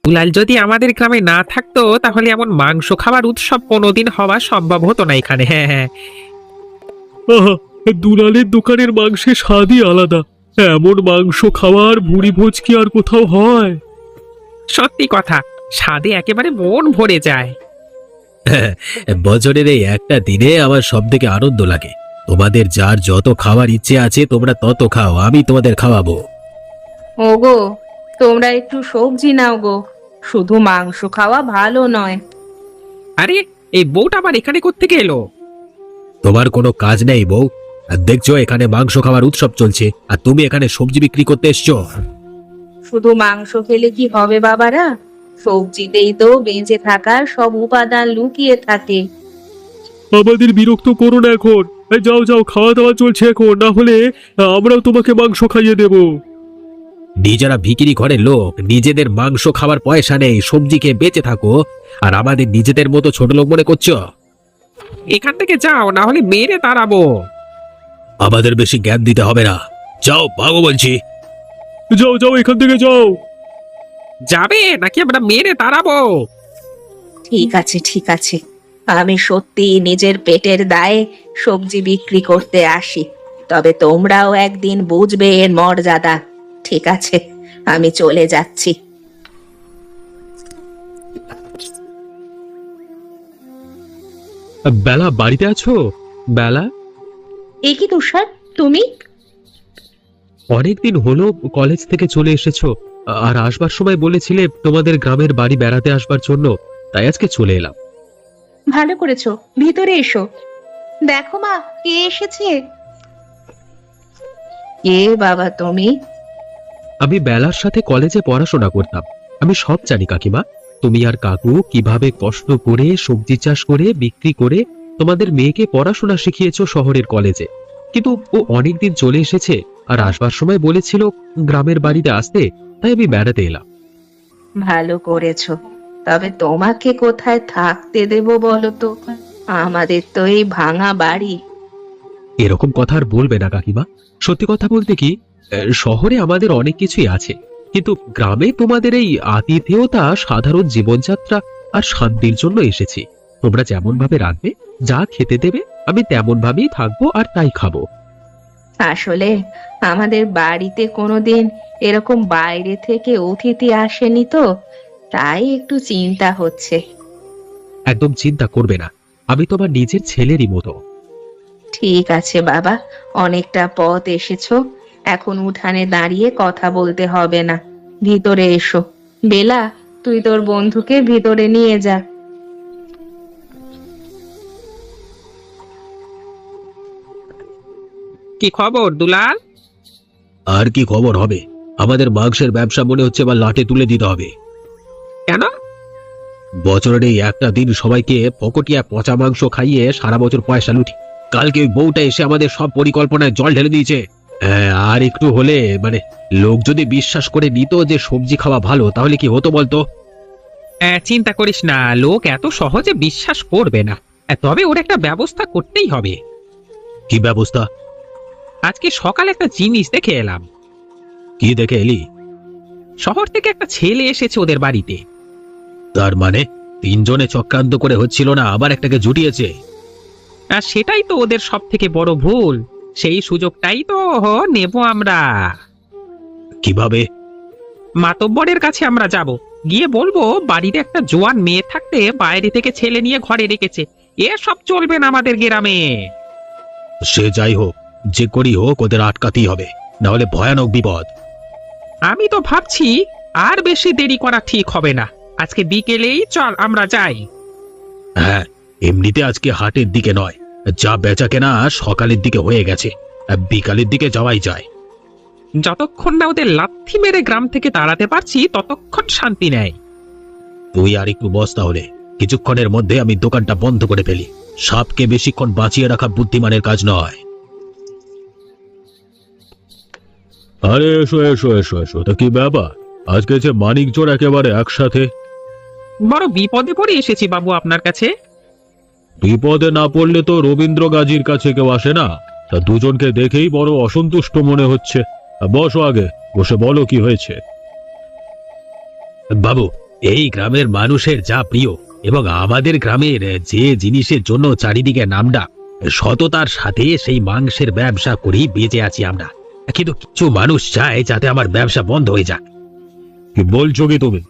দুলাল যদি আমাদের গ্রামে না থাকতো তাহলে এমন মাংস খাওয়ার উৎসব কোনোদিন হওয়া সম্ভব হতো না এখানে। হ্যাঁ হ্যাঁ, আহা, দুলালের দোকানের মাংসের স্বাদই আলাদা। এমন মাংস খাওয়ার ভুঁড়ি ভোজ কি আর কোথাও হয়? সত্যি কথা, স্বাদে একেবারে মন ভরে যায়। বছরের এই একটা দিনে আমার সব থেকে আনন্দ লাগে। তোমাদের যার যত খাওয়ার ইচ্ছে আছে তোমরা তত খাও, আমি তোমাদের খাওয়াবো। ওগো, তোমরা একটু সবজি নাও গো, শুধু মাংস খাওয়া ভালো নয়। আরে, এই বউটা আবার এখানে কোত্থেকে এলো? তোমার কোনো কাজ নেই বউ? আর দেখছো এখানে মাংস খাওয়ার উৎসব চলছে আর তুমি এখানে সবজি বিক্রি করতে এসছো। শুধু মাংস খেলে কি হবে বাবারা? সবজিতেই তো বেঁচে থাকার সব উপাদান লুকিয়ে থাকে। আমাদের বিরক্ত করো না এখন। এই যাও যাও, খাওয়া দাওয়া চলছে এখন, না হলে আমরাও তোমাকে মাংস খাইয়ে দেব। নিজেরা ভিকিরি ঘরের লোক, নিজেদের মাংস খাওয়ার পয়সা নেই, সবজি খেয়ে বেঁচে থাকো আর আমাদের নিজেদের মতো ছোট লোক মনে করছো। এখান থেকে যাও, না হলে মেরে তাড়াবো। আমাদের বেশি জ্ঞান দিতে হবে না, যাও ভাগো বলছি। যাও যাও, এখান থেকে যাও। যাবে নাকি আমরা মেরে তাড়াবো? ঠিক আছে ঠিক আছে, আমি সত্যি নিজের পেটের দায়ে সবজি বিক্রি করতে আসি, তবে তোমরাও একদিন বুঝবে এর মর্যাদা। ঠিক আছে, আমি চলে যাচ্ছি। বেলা, বাড়িতে আছো? বেলা, এ কি তুষার, তুমি? অনেকদিন হলো কলেজ থেকে চলে এসেছো, আর আসবার সময় বলেছিলে তোমাদের গ্রামের বাড়ি বেড়াতে আসবার জন্য, তাই আজকে চলে এলাম। ভালো করেছো, ভিতরে এসো। দেখো মা, কে এসেছে। কে বাবা তুমি? আমি বেলার সাথে কলেজে পড়াশোনা করতাম, আমি সব জানি কাকিমা। তুমি আর কাকু কিভাবে কষ্ট করে সবজি চাষ করে বিক্রি করে তোমাদের মেয়েকে পড়াশোনা শিখিয়েছো শহরের কলেজে। কিন্তু ও অনেকদিন চলে এসেছে আর আসবার সময় বলেছিল গ্রামের বাড়িতে আসতে, তাই আমি বেড়াতে এলাম। ভালো করেছো, তবে তোমাকে কোথায় থাকতে দেব বলো তো? আমাদের তো এই ভাঙা বাড়ি। এরকম কথা আর বলবে না কাকিমা। সত্যি কথা বলতে কি, শহরে আমাদের অনেক কিছুই আছে, কিন্তু গ্রামে তোমাদের এই আতিথেয়তা, সাধারণ জীবনযাত্রা আর শান্তির জন্য এসেছি। তোমরা যেমন ভাবে রাখবে, যা খেতে দেবে আমি তেমন ভাবেই থাকবো আর তাই খাবো। আসলে আমাদের বাড়িতে কোনোদিন এরকম বাইরে থেকে অতিথি আসেনি তো, তাই একটু চিন্তা হচ্ছে। একদম চিন্তা করবে না, আমি তোমার নিজের ছেলেরই মতো। ঠিক আছে বাবা, অনেকটা পথ এসেছো, এখন উঠানে দাঁড়িয়ে কথা বলতে হবে না, ভিতরে এসো। বেলা, তুই তোর বন্ধুকে ভিতরে নিয়ে যা। কি খবর দুলাল? আর কি খবর হবে? আমাদের মাংসের ব্যবসা মনে হচ্ছে এবার লাটে তুলে দিতে হবে। কেন? বছরের এই একটা দিন সবাইকে পকটিয়া পচা মাংস খাইয়ে সারা বছর পয়সা লুটি। কালকে ওই বউটা এসে আমাদের সব পরিকল্পনায় জল ঢেলে দিয়েছে। হ্যাঁ, আর একটু হলে লোক যদি বিশ্বাস করে নিত যে সবজি খাওয়া ভালো, তাহলে কি হতো বলতো? চিন্তা করিস না, লোক এত সহজে বিশ্বাস করবে না। তবে ওর একটা ব্যবস্থা করতেই হবে। কি ব্যবস্থা? আজকে সকালে একটা জিনিস দেখে এলাম। কি দেখে এলি? শহর থেকে একটা ছেলে এসেছে ওদের বাড়িতে। তার মানে তিনজনে চক্রান্ত করে হচ্ছিল না, আবার একটাকে জুটিয়েছে। আর সেটাই তো ওদের সব থেকে বড় ভুল। সেই সুযোগটাই তো নেব আমরা। কিভাবে? মাতব্বরের কাছে আমরা যাব, গিয়ে বলবো বাড়িতে একটা জোয়ান মেয়ে থাকতে বাইরে থেকে ছেলে নিয়ে ঘরে রেখেছে। এসব চলবে না আমাদের গ্রামে। সে যাই হোক, যে করি হোক ওদের আটকাতেই হবে, না হলে ভয়ানক বিপদ। আমি তো ভাবছি আর বেশি দেরি করা ঠিক হবে না, আজকে বিকেলেই চল আমরা যাই। হ্যাঁ, এমনিতে আজকে হাটের দিকে নয়, যা বেচা কেনা সকালের দিকে হয়ে গেছে, বিকালের দিকে যাওয়াই যায়। যতক্ষণ না ওদের লাথি মেরে গ্রাম থেকে তাড়াতে পারছি ততক্ষণ শান্তি নেই। তুই আর একটু বস, তাহলে কিছুক্ষণের মধ্যে আমি দোকানটা বন্ধ করে ফেলি। সাপকে বেশিক্ষণ বাঁচিয়ে রাখা বুদ্ধিমানের কাজ নয়। আরে এসো এসো এসো এসো, তা কি ব্যাপার? আজকে যে মানিক জোড় একেবারে একসাথে। বড় বিপদে পড়ে এসেছি বাবু আপনার কাছে। বিপদে না পড়লে তো রবীন্দ্র গাজীর কাছে কেউ আসে না। তা দুজনকে দেখেই বড় অসন্তুষ্ট মনে হচ্ছে। বসো আগে, বসে বলো কি হয়েছে। বাবু, এই গ্রামের মানুষের যা প্রিয় এবং আমাদের গ্রামের যে জিনিসের জন্য চারিদিকে নামডাক, সততার সাথে সেই মাংসের ব্যবসা করেই বেঁচে আছি আমরা। কিন্তু কিছু মানুষ চায় যাতে আমার ব্যবসা বন্ধ হয়ে যাক। কি বলছো কি তুমি?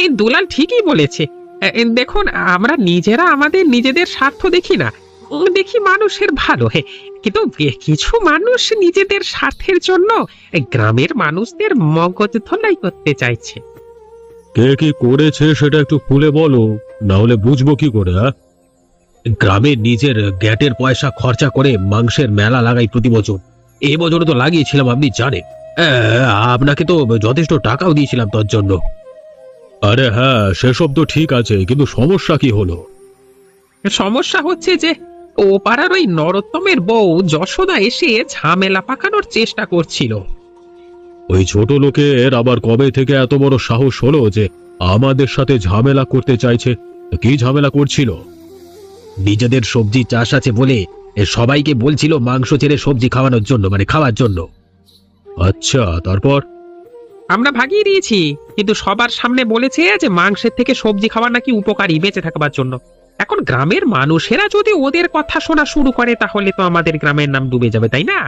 এই দুলাল ঠিকই বলেছে। দেখুন, আমরা নিজেরা আমাদের নিজেদের স্বার্থ দেখি না, দেখি মানুষের ভালো। কিন্তু কিছু মানুষ নিজেদের স্বার্থের জন্য গ্রামের মানুষদের মগজ ধোলাই করতে চাইছে। কে কি করেছে সেটা একটু খুলে বলো, না হলে বুঝবো কি করে? গ্রামে নিজের গ্যাটের পয়সা খরচা করে মাংসের মেলা লাগাই প্রতি বছর। এই বছর তো লাগিয়েছিলাম, আপনি জানেন। আপনাকে তো যথেষ্ট টাকাও দিয়েছিলাম তার জন্য। আরে হ্যাঁ, সেসব তো ঠিক আছে, কিন্তু সমস্যা কি হলো? সমস্যা হচ্ছে যে ও পাড়ার ওই নরোত্তমের বউ যশোদা এসে ঝামেলা পাকানোর চেষ্টা করছিল। ওই ছোট লোকের আবার কবে থেকে এত বড় সাহস হলো যে আমাদের সাথে ঝামেলা করতে চাইছে? কি ঝামেলা করছিল? নিজেদের সবজি চাষ আছে বলে সবাইকে বলছিল মাংস ছেড়ে সবজি খাওয়ানোর জন্য, মানে খাওয়ার জন্য। আচ্ছা, তারপর? আমরা ভাগিয়ে দিয়েছি, কিন্তু সবার সামনে বলেছে যে মাংসের থেকে সবজি খাওয়া নাকি উপকারী বেঁচে থাকবার জন্য। এখন গ্রামের মানুষেরা যদি ওদের কথা শোনা শুরু করে তাহলে তো আমাদের গ্রামের নাম ডুবে যাবে, তাই না?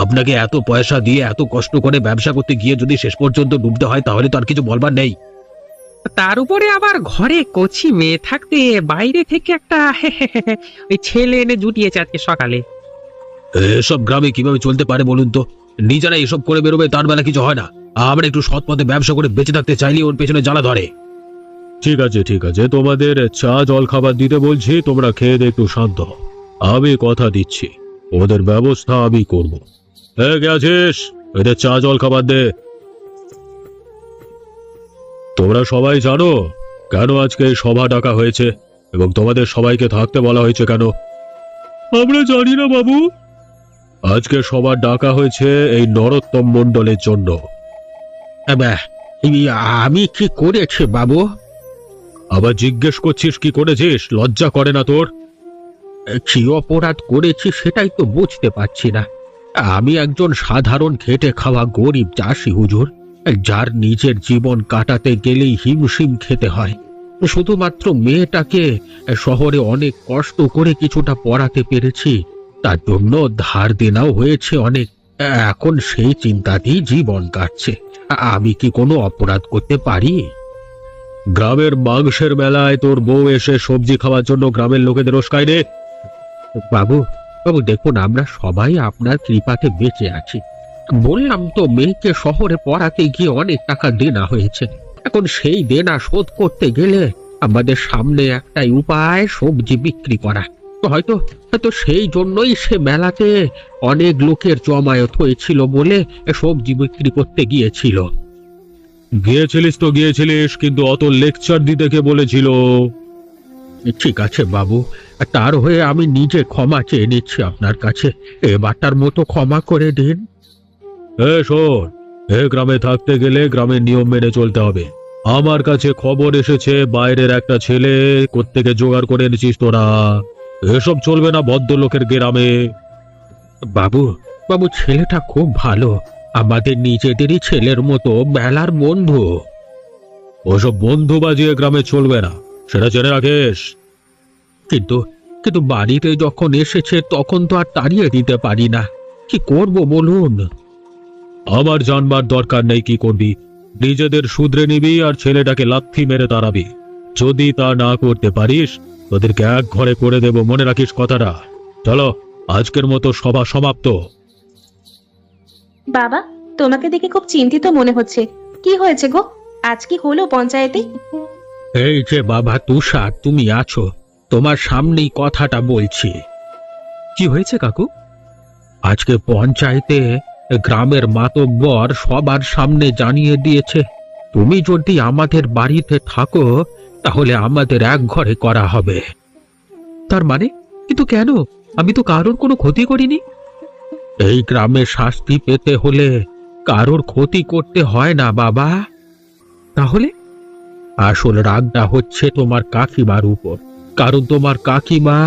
আপনাকে এত পয়সা দিয়ে এত কষ্ট করে ব্যবসা করতে গিয়ে যদি শেষ পর্যন্ত ডুবতে হয় তাহলে তো আর কিছু বলবার নেই। তার উপরে আবার ঘরে কচি মেয়ে থাকতে বাইরে থেকে একটা ওই ছেলে এনে জুটিয়েছে আজকে সকালে। এসব গ্রামে কিভাবে চলতে পারে বলুন তো? নিজেরা এসব করে বেরোবে, তার বেলা কিছু হয় না। আমরা একটু সৎ পথে ব্যবসা করে বেঁচে থাকতে চাইলে ওর পেছনে জ্বালা ধরে। ঠিক আছে ঠিক আছে, তোমাদের চা জল খাবার দিতে বলছি, তোমরা খেয়ে দিয়ে একটু শান্ত হও। আমি কথা দিচ্ছি ওদের ব্যবস্থা আমি করব। কে আছিস? এদের চা জল খাবার দে। তোমরা সবাই জানো কেন আজকে এই সভা ডাকা হয়েছে এবং তোমাদের সবাইকে থাকতে বলা হয়েছে কেন? আমরা জানি না বাবু। আজকে সভা ডাকা হয়েছে এই নরোত্তম মণ্ডলের জন্য। আমি কি করেছি বাবু? আবার জিজ্ঞেস করছিস কি করেছিস? লজ্জা করে না তোর? কি অপরাধ করেছি সেটাই তো বুঝতে পারছি না। আমি একজন সাধারণ খেটে খাওয়া গরিব চাষি হুজুর, যার নিজের জীবন কাটাতে গেলেই হিমশিম খেতে হয়। শুধুমাত্র মেয়েটাকে শহরে অনেক কষ্ট করে কিছুটা পড়াতে পেরেছি, তার জন্য ধার দেনাও হয়েছে অনেক। এখন সেই চিন্তাতেই জীবন কাটছে। আমি কি কোনো অপরাধ করতে পারি? গ্রামের মাংসের মেলায় তোর বউ এসে সবজি খাওয়ার জন্য গ্রামের লোকেদের উস্কায় রে। বাবু বাবু দেখুন, আমরা সবাই আপনার কৃপাতে বেঁচে আছি। বললাম তো, মেয়েকে শহরে পড়াতে গিয়ে অনেক টাকা দেনা হয়েছে। এখন সেই দেনা শোধ করতে গেলে আমাদের সামনে একটাই উপায়, সবজি বিক্রি করা। তো হয়তো হয়তো সেই জন্যই সে মেলাতে অনেক লোকের জমায়েত হয়েছিল বলে সবজি বিক্রি করতে গিয়েছিল। গিয়েছিলিস তো গিয়েছিলিস, কিন্তু অত লেকচার দিতে কে বলেছিল? ঠিক আছে বাবু, তার হয়ে আমি নিজে ক্ষমা চেয়ে নিচ্ছি আপনার কাছে। এবারটার মতো ক্ষমা করে দিন। শোন, গ্রামে থাকতে গেলে গ্রামের নিয়ম মেনে চলতে হবে। আমার কাছে খবর এসেছে বাইরের একটা ছেলে কোত্থেকে জোগাড় করে এনেছিস তোরা। এসব চলবে না ভদ্রলোকের গ্রামে। বাবু বাবু ছেলেটা খুব ভালো, আমাদের নিজেদেরই ছেলের মতো, মেলার বন্ধু। ওসব বন্ধু বাজিয়ে গ্রামে চলবে না, সেটা জেনে রাখিস। কিন্তু কিন্তু বাড়িতে যখন এসেছে তখন তো আর তাড়িয়ে দিতে পারি না। কি করব বলুন? আমার জানবার দরকার নেই কি করবি, নিজেদের শুধরে নিবি আর ছেলেটাকে লাথি মেরে তাড়াবি। যদি তা না করতে পারিস তোদেরকে এক ঘরে করে দেব, মনে রাখিস কথাটা। চলো, আজকের মতো সভা সমাপ্ত। বাবা, তোমাকে দেখে খুব চিন্তিত মনে হচ্ছে। কি হয়েছে গো? আজ কি হলো পঞ্চায়েতে? এই যে বাবা তুষার, তুমি আছো, তোমার সামনেই কথাটা বলছি। কি হয়েছে কাকু? আজকে পঞ্চায়েতে গ্রামের মাতব্বর সবার সামনে জানিয়ে দিয়েছে, তুমি যদি আমাদের বাড়িতে থাকো তাহলে আমাদের এক ঘরে করা হবে। তার মানে? কিন্তু কেন? আমি তো কারোর কোনো ক্ষতি করিনি। এই গ্রামে শাস্তি পেতে হলে কারোর ক্ষতি করতে হয় না বাবা। তাহলে? আসল রাগটা হচ্ছে তোমার কাকিমার উপর, কারণ তোমার কাকিমা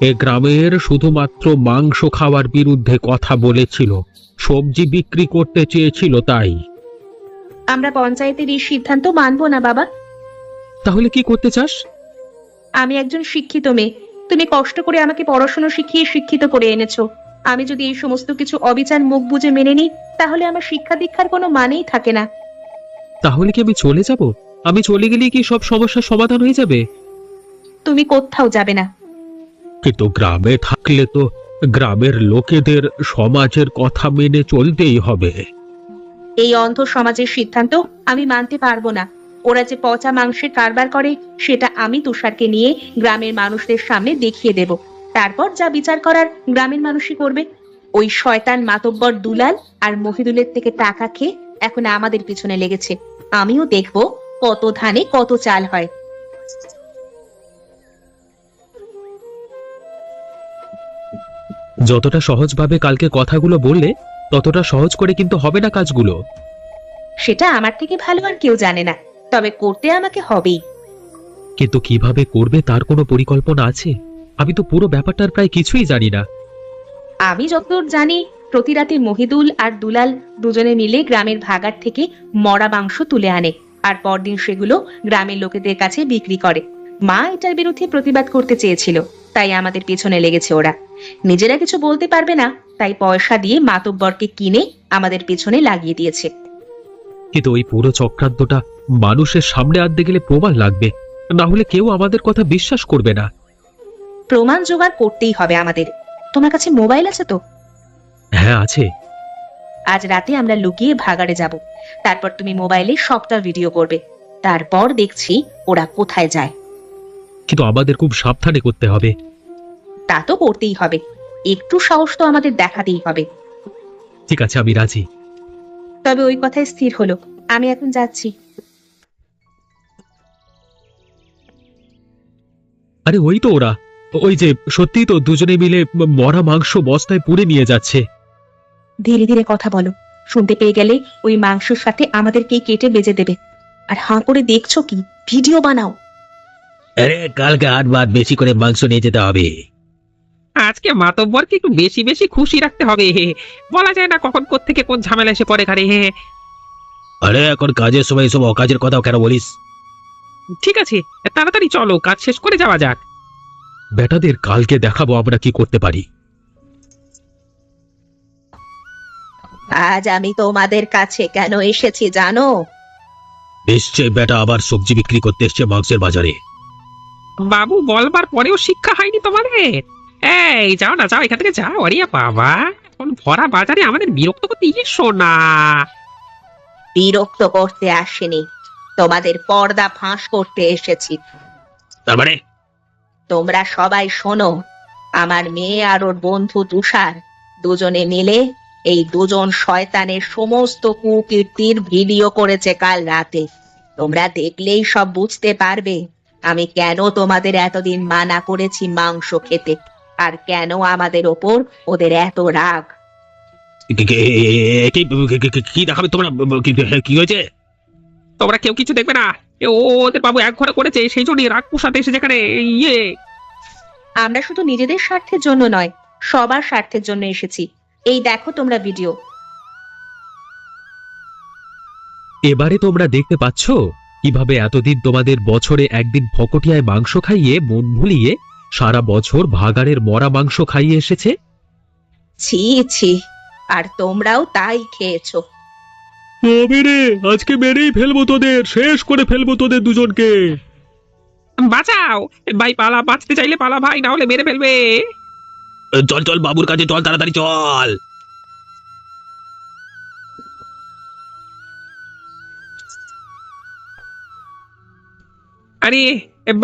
এ গ্রামের শুধুমাত্র মাংস খাওয়ার বিরুদ্ধে কথা বলেছিল, সবজি বিক্রি করতে চেয়েছিল তাই। আমরা পঞ্চায়েতের এই সিদ্ধান্ত মানবো না বাবা। তাহলে কি করতে চাস? আমি একজন শিক্ষিত মেয়ে, তুমি কষ্ট করে আমাকে পড়াশোনা শিখিয়ে শিক্ষিত করে এনেছো। আমি যদি এই সমস্ত কিছু অবিচার মুখ বুজে মেনে নিই, তাহলে আমার শিক্ষা দীক্ষার কোনো মানেই থাকে না। তাহলে কি আমি চলে যাব? আমি চলে গেলে কি সব সমস্যার সমাধান হয়ে যাবে? তুমি কোথাও যাবে না। কিন্তু গ্রামে থাকলে তো গ্রামের লোকেদের সমাজের কথা মেনে চলতেই হবে। এই অন্ধ সমাজের সিদ্ধান্ত আমি মানতে পারবো না। ওরা যে পচা মাংসের কারবার করে, সেটা আমি তুষারকে নিয়ে গ্রামের মানুষদের সামনে দেখিয়ে দেব। তারপর যা বিচার করার গ্রামের মানুষই করবে। ওই শয়তান মাতব্বর দুলাল আর মহিদুলের থেকে টাকা খেয়ে এখন আমাদের পিছনে লেগেছে। আমিও দেখবো কত ধানে কত চাল হয়। যতটা সহজভাবে কালকে কথাগুলো বললে, ততটা সহজ করে কিন্তু হবে না কাজগুলো। সেটা আমার থেকে ভালো আর কেউ জানে না, তবে করতে আমাকে হবেই। কিন্তু কিভাবে করবে তার কোনো পরিকল্পনা আছে? আমি তো পুরো ব্যাপারটার প্রায় কিছুই জানি না। আমি যতদূর জানি, প্রতি রাতে মহিদুল আর দুলাল দুজনে মিলে গ্রামের ভাগাড় থেকে মরা মাংস তুলে আনে, আর পরদিন সেগুলো গ্রামের লোকেদের কাছে বিক্রি করে। মা এটার বিরুদ্ধে প্রতিবাদ করতে চেয়েছিল, তাই আমাদের পেছনে লেগেছে ওরা। নিজেরা কিছু বলতে পারবে না, তাই পয়সা দিয়ে মাতব্বরকে কিনে আমাদের পেছনে লাগিয়ে দিয়েছে। কিন্তু ওই পুরো চক্রান্তটা মানুষের সামনে আনতে গেলে প্রমাণ লাগবে, না হলে কেউ আমাদের কথা বিশ্বাস করবে না। প্রমাণ জোগাড় করতেই হবে আমাদের। তোমার কাছে মোবাইল আছে তো? হ্যাঁ আছে। আজ রাতে আমরা লুকিয়ে ভাগাড়ে যাব। তারপর তুমি মোবাইলে সবটা ভিডিও করবে। তারপর দেখছি ওরা কোথায় যায়। কিন্তু আমাদের খুব সাবধানে করতে হবে। তা তো করতেই হবে, একটু সাহস তো আমাদের দেখাতেই হবে। ঠিক আছে, আমি রাজি। তবে ওই কথাই স্থির হলো, আমি এখন যাচ্ছি। আরে ওই তো ওরা, ওই যে সত্যি তো দুজনে মিলে মরা মাংস বস্তায় পুড়ে নিয়ে যাচ্ছে। ধীরে ধীরে কথা বলো, শুনতে পেয়ে গেলে ওই মাংসের সাথে আমাদেরকেই কেটে বেজে দেবে। আর হাঁ করে দেখছো কি? ভিডিও বানাও। আরে কালকে 8 ভাত বেশি করে মাংস নিয়ে যেতে হবে। আজকে মাতব্বরকে একটু বেশি বেশি খুশি রাখতে হবে। বলা যায় না কখন কোত্থেকে কোন ঝামেলা এসে পড়ে ঘাড়ে। আরে এখন কাজের সময় এসব অকাজের কথাও কেন বলিস? ঠিক আছে, তাড়াতাড়ি চলো, কাজ শেষ করে যাওয়া যাক। বেটাদের কালকে দেখাবো আমরা কি করতে পারি। আজ আমি তোমাদের কাছে কেন এসেছি জানো? নিশ্চয় বেটা আবার সবজি বিক্রি করতে এসছে মাংসের বাজারে। বাবু বলবার পরেও শিক্ষা হয়নি তোমাদের? এই যাও না, যাও এখান থেকে যাও। আরে বাবা, এখন ভরা বাজারে আমাদের বিরক্ত করতে এসো না। বিরক্ত করতে আসেনি, তোমাদের পর্দা ফাঁস করতে এসেছি। তার মানে তোমরা সবাই শোনো, আমার মেয়ে আর ওর বন্ধু তুষার দুজনে মিলে এই দুজন শয়তানের সমস্ত কুকীর্তির ভিডিও করেছে কাল রাতে। তোমরা দেখলেই সব বুঝতে পারবে আমি কেন তোমাদের এতদিন মানা করেছি মাংস খেতে, আর কেন আমাদের ওপর ওদের এত রাগ। কি দেখাবে তোমরা? কি হয়েছে? তোমরা কেউ কিছু দেখবে না। ওদের বাবু এক ঘরে করেছে, সেই জন্যই রাগ পোষাতে এসে যেখানে ইয়ে। আমরা শুধু নিজেদের স্বার্থের জন্য নয়, সবার স্বার্থের জন্য এসেছি। এই দেখো তোমরা ভিডিও। এবারে তোমরা দেখতে পাচ্ছ কিভাবে এতদিন তোমাদের বছরে একদিন ফকটিয়ায় মাংস খাইয়ে মন ভুলিয়ে সারা বছর ভাগাড়ের মরা মাংস খাইয়ে এসেছে। ছি ছি, আর তোমরাও তাই খেয়েছো। আজকে মেরেই ফেলবো তোদের, শেষ করে ফেলবো তোদের দুজনকে। বাঁচাও ভাই, পালা, বাঁচতে চাইলে পালা ভাই, না হলে মেরে ফেলবে। চল চল বাবুর কাছে চল, তাড়াতাড়ি চল। আরে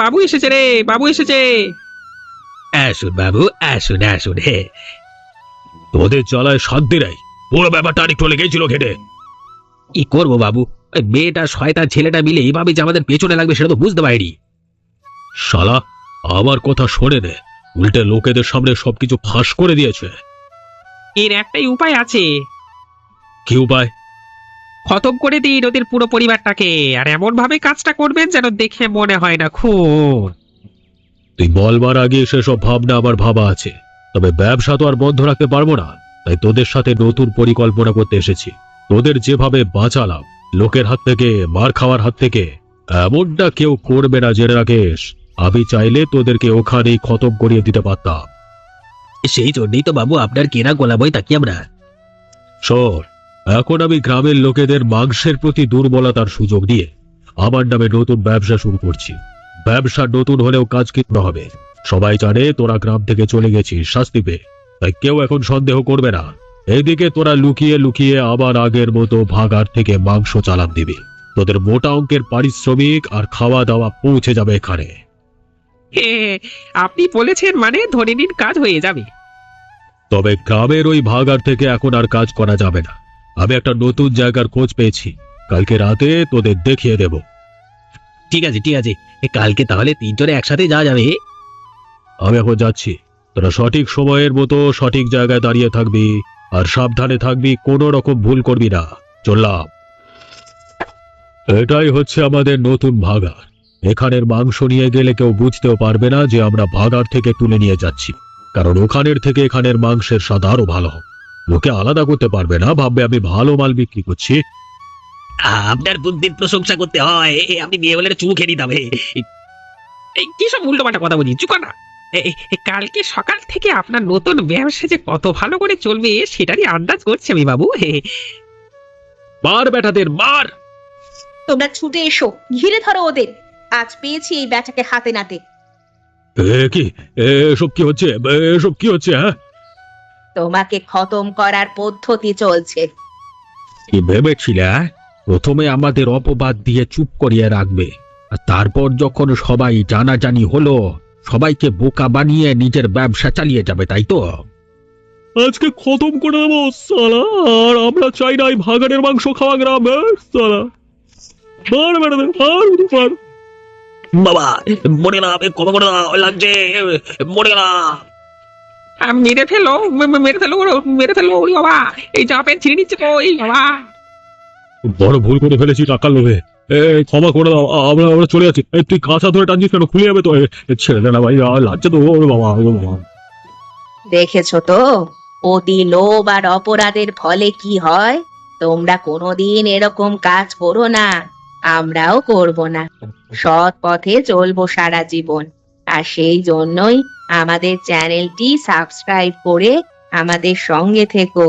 বাবু এসেছে রে, বাবু এসেছে। আসুন বাবু, আসুন আসুন। হে, তোদের জ্বালায় শান্তি নাই। পুরো ব্যাপারটা আরেকটু লেগেছিল ঘেটে। কি করবো বাবু, ওই মেয়েটা শয়তান ছেলেটা মিলে এভাবে যে আমাদের পেছনে লাগবে সেটা তো বুঝতে পারিনি। শালা আমার কথা শোনে নে, উল্টে লোকেদের সামনে সবকিছু ফাঁস করে দিয়েছে। এর একটাই উপায় আছে। কি উপায়? খতম করে দিন ওদের পুরো পরিবারটাকে, আর এমন ভাবে কাজটা করবেন যেন দেখে মনে হয় না খুন। তুই বলবার আগে সেসব ভাবনা আমার ভাবা আছে, তবে ব্যবসা তো আর বন্ধ রাখতে পারবো না। তাই তোদের সাথে নতুন পরিকল্পনা করতে এসেছি। তোদের যেভাবে বাঁচালাম লোকের হাত থেকে, মার খাওয়ার হাত থেকে। এমনটা কেউ করবে না জেনে রাখিস। আমি চাইলে তোদেরকে ওখানেই খতম করিয়ে দিতে পারতাম। সেই জন্যই তো বাবু আপনার কেনা গোলাবই তাকি আমরা। শোন, এখন আমি গ্রামের লোকেদের মাংসের প্রতি দুর্বলতার সুযোগ দিয়ে আমার নামে নতুন ব্যবসা শুরু করছি। ব্যবসা নতুন হলেও কাজ কিন্তু হবে। সবাই জানে তোরা গ্রাম থেকে চলে গেছিস শাস্তি পেয়ে, তাই কেউ এখন সন্দেহ করবে না। এদিকে তোরা লুকিয়ে লুকিয়ে আবার আগের মতো ভাগার থেকে মাংস চালান দিবি। তোদের মোটা অঙ্কের পারিশ্রমিক আর খাওয়া দাওয়া পৌঁছে যাবে এখানে। হে, আপনি বলেছেন মানে ধরে নিন কাজ হয়ে যাবে। তবে গ্রামের ওই ভাগার থেকে এখন আর কাজ করা যাবে না। আমি একটা নতুন জায়গার খোঁজ পেয়েছি, কালকে রাতে তোদের দেখিয়ে দেব। ঠিক আছে ঠিক আছে, কালকে তাহলে তিনজনে একসাথে যাওয়া যাবে। আমি এখন যাচ্ছি, তোরা সঠিক সময়ের মতো সঠিক জায়গায় দাঁড়িয়ে থাকবি আর সাবধানে থাকবি, কোনো রকম ভুল করবি না। চললাম। এটাই হচ্ছে আমাদের নতুন ভাগার। এখানের মাংস নিয়ে গেলে কেউ বুঝতেও পারবে না যে আমরা ভাগার থেকে তুলে নিয়ে যাচ্ছি, কারণ ওখানের থেকে এখানের মাংসের স্বাদ আরো ভালো হবে। লোকে আলাদা করতে পারবে না, ভাববে আমি ভালো মাল বিক্রি করছি। আপনার বুদ্ধির প্রশংসা করতে হয়, আপনি বিয়ে বলে চুমু খেয়ে নিতে এই কি সব উল্টোপাল্টা কথা বলি, চুপ কর না। কালকে সকাল থেকে আপনার নতুন ব্যবসা যে কত ভালো করে চলবে সেটারই আন্দাজ করছি আমি বাবু। মার বেটাদের মার। তোমরা ছুটে এসো, ঘিরে ধরো ওদের। আজ পেয়েছি এই ব্যাটাকে হাতে নাতে। কি এসব কি হচ্ছে? এসব কি হচ্ছে? হ্যাঁ, তোমাকে খতম করার পদ্ধতি চলছে। কি ভেবেছিলে? প্রথমে আমাদের অপবাদ দিয়ে চুপ করিয়ে রাখবে, আর তারপর যখন সবাই জানাজানি হলো সবাইকে বোকা বানিয়ে নিজের ব্যবসা চালিয়ে যাবে, তাই তো? আজকে খতম করে দেবো সালা। আর আমরা চাই না এই ভাগাড়ের মাংস খাওয়া গ্রামে সালা। মার বেটাদের মার। বাবা মরে গেলাম, ক্ষমা করে দাও, লাগছে, মরে গেলাম। মেরে ফেলো, মেরে ফেলো ওই বাবা, এই জামা প্যান্ট ছিঁড়ে নিচ্ছে তো এই বাবা। বড় ভুল করে ফেলেছি টাকার লোভে। ক্ষমা করে দাও, আমরা চলে যাচ্ছি। তুই কাঁচা ধরে টানছিস কেন? খুলে যাবে তো। ছেড়ে দে না ভাই, লাগছে তো। ওরে বাবা, ওরে বাবা। দেখেছো তো অতি লোভ আর অপরাধের ফলে কি হয়। তোমরা কোনোদিন এরকম কাজ করো না, আমরাও করব না। সৎ পথে চলবো সারা জীবন। আর সেই জন্যই আমাদের চ্যানেলটি সাবস্ক্রাইব করে আমাদের সঙ্গে থেকো।